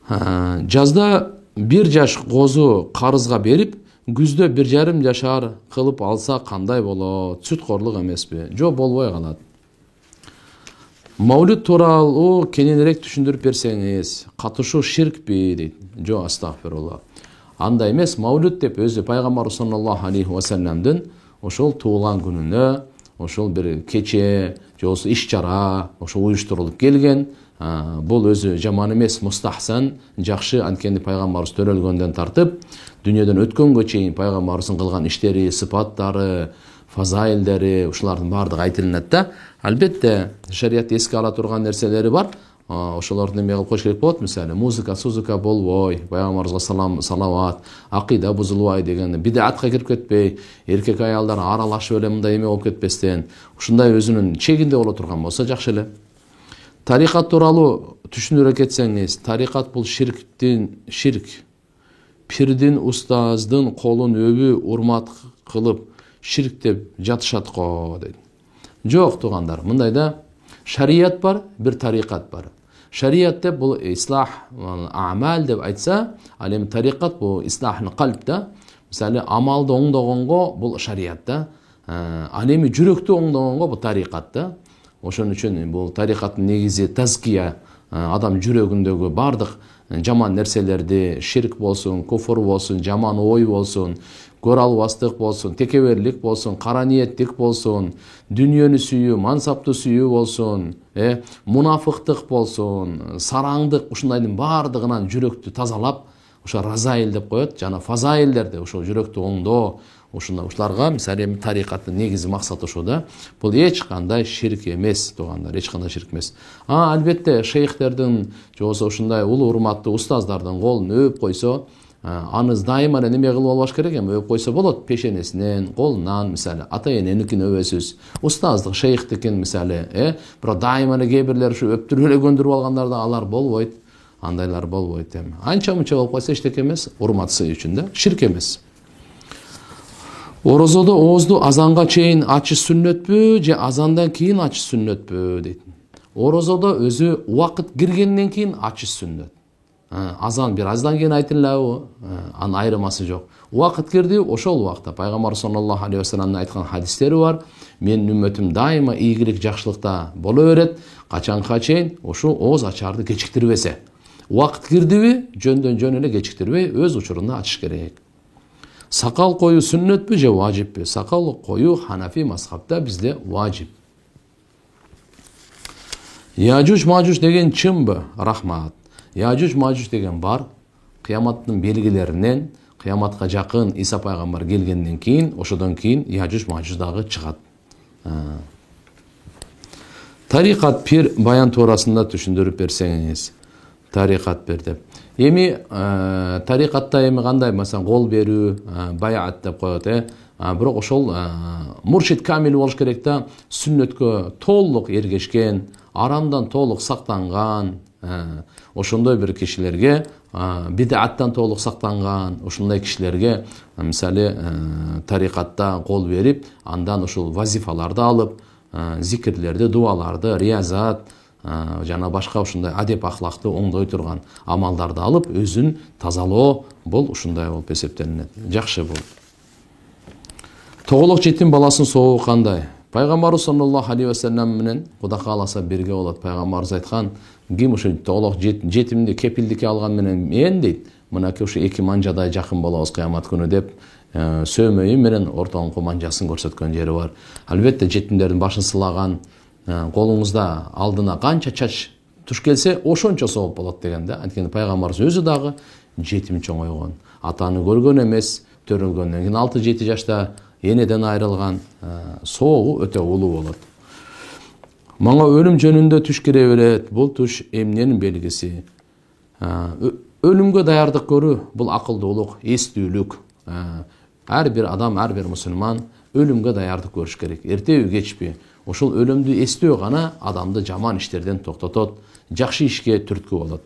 Жазда 1 жаш козу карызга берип, күздө 1,5 жашар кылып алса кандай болот? Сүткорлук эмеспи? Жок, болбой калат. Маулид тууралуу кененирээк түшүндүрүп берсеңиз, катышуу ширкпи дейт. Жок, астагфирулла. Андай эмес, маулид деп өзү пайгамбар саллаллаху алейхи ва салламдын ошол туулган күнүнө, ошол бир кече, же иш-чара, ошо уюштурулуп келген. Бул өзү жаман эмес, мустахсан, жакшы. Анткени пайгамбарыбыз төрөлгөндөн тартып, дүйнөдөн өткөнгө чейин пайгамбарыбыздын кылган иштери, сыпаттары, фазаилдери, ушулардын баардыгы айтылынат да. Албетте, шарият эске ала турган нерселери бар. Ошолорду эме кылып коюш керек болот. Мисалы, музыка болбой, пайгамбарыбызга салават, акыйда бузулбай деген, бидатка кирип кетпей, эркек аялдар аралашып эле мындай эме болуп кетпестен, ушундай өзүнүн чегинде боло турган болсо жакшы эле. Тарикат тууралуу түшүндүрө кетсеңиз, тарикат бул ширк. Пирдин, устаздын колун өбү, урмат кылып, ширк деп жатышат го дейт. Жок, туугандар, мындай да, шарият бар, бир тарикат бар. Шарият деп бул ислах амал деп айтса, ал эми тарикат бул ислахны калп да. Мисалы, амалды оңдогонго бул шарият да. Ал эми жүрөктү оңдогонго бул тарикат да. Ошон үчүн бул тарикаттын негизи тазкия, адам жүрөгүндөгү бардык жаман нерселерди, ширк болсун, куфур болсун, жаман ой болсун, көрө албастык болсун, текеберлик болсун, кара ниеттик болсун, дүнүйөнү сүйүү, мансапты сүйүү болсун, мунафыктык болсун, сараңдык, ушундайдын бардыгынан жүрөктү тазалап, ошо разаил деп коет, жана фазаилдерди, ошо жүрөктү оңдоо, ушуларга мисалы тарикаттын негизи максаты ошо да. Бул эч кандай ширк эмес, туугандар, эч кандай ширк эмес. Албетте, шейхтердин, же болбосо ушундай улуу урматтуу устаздардын колун өп койсо, аны дайыма эле неме кылып албаш керек эми, өп койсо болот, пешенесинен, колунан, мисалы, ата эненикин өбөсүз, устаздык, шейхтикин мисалы, бирок дайыма эле кээ бирлер ушу өптүрүп эле көндүрүп алгандар да, алар болбойт, андайлар болбойт эми. Анча-мунча болуп калса эчтеке эмес, урматсы үчүн да, ширк эмес. Орозодо оозду азанга чейин ачыш сүннөтпү, же азандан кийин ачыш сүннөтпү дейт. Орозодо өзү убакыт киргенден кийин ачыш сүннөт. Азан бир аздан кийин айтылабы, анын айырмасы жок. Убакыт кирди, ошол убакта пайгамбар саллаллаху алейхи ва салламдын айткан хадистери бар. Менин үммөтүм дайыма ийгилик, жакшылыкта боло берет, качанга чейин ошо ооз ачарды кечиктирбесе. Убакыт кирдиби, жөндөн жөн эле кечиктирбей, өз учурунда ачыш керек. Сакал коюу сүннөтпү же важиппи? Сакал коюу Ханафи мазхабта бизде важип. Яжуж мажуж деген чынбы? Рахмат. Яжуж мажуж деген бар. Кыяматтын белгилеринен, кыяматка жакын Иса пайгамбар келгенден кийин, ошодон кийин яжуж мажуж дагы чыгат. Тарикат пир баян туурасында түшүндүрүп берсеңиз. Тарикат бир деп. Эми тарикатта эми кандай, масалан, кол берүү, баяат деп коет, бирок ошол муршид камил болуш керек да, сүннөткө толук эргешкен, арамдан толук сактанган, ошондой бир кишилерге, бидаттан толук сактанган, ошондой кишилерге мисалы тарикатта кол берип, андан ушул вазифаларды алып, зикирлерди, дуаларды, риязат, жана башка ушундай адеп ахлакты оңдой турган амалдарды алып, өзүн тазалоо, бул ушундай болуп эсептелинет. Жакшы бул. Тоголок жетим баласын соогу кандай? Пайгамбарыбыз саллаллаху алейхи ва саллям менен Кудай кааласа бирге болот. Пайгамбарыбыз айткан, ким ушу тоголок жетимди кепилдикке алган менен мен дейт, мынакей ушу эки манжадай жакын болобуз кыямат күнү деп, сөөмөйү менен ортоңку манжасын көрсөткөн жери бар. Албетте, жетимдердин башын сылаган, колуңузда алдына канча чач туш келсе, ошончо сооп болот деген да. Анткени пайгамбарыбыз өзү дагы жетим чоңойгон. Атаны көргөн эмес, төрөлгөндөн кийин 6-7 жашта энеден айрылган, соогу өтө улуу болот. Мага өлүм жөнүндө туш кире берет. Бул туш эмненин белгиси? Өлүмгө даярдык көрүү, бул акылдуулук, эстүүлүк. Ар бир адам, ар бир мусулман өлүмгө даярдык көрүш керек. Эртеби кечпи. Ошол өлүмдү эстөө гана адамды жаман иштерден токтотот, жакшы ишке түрткү болот.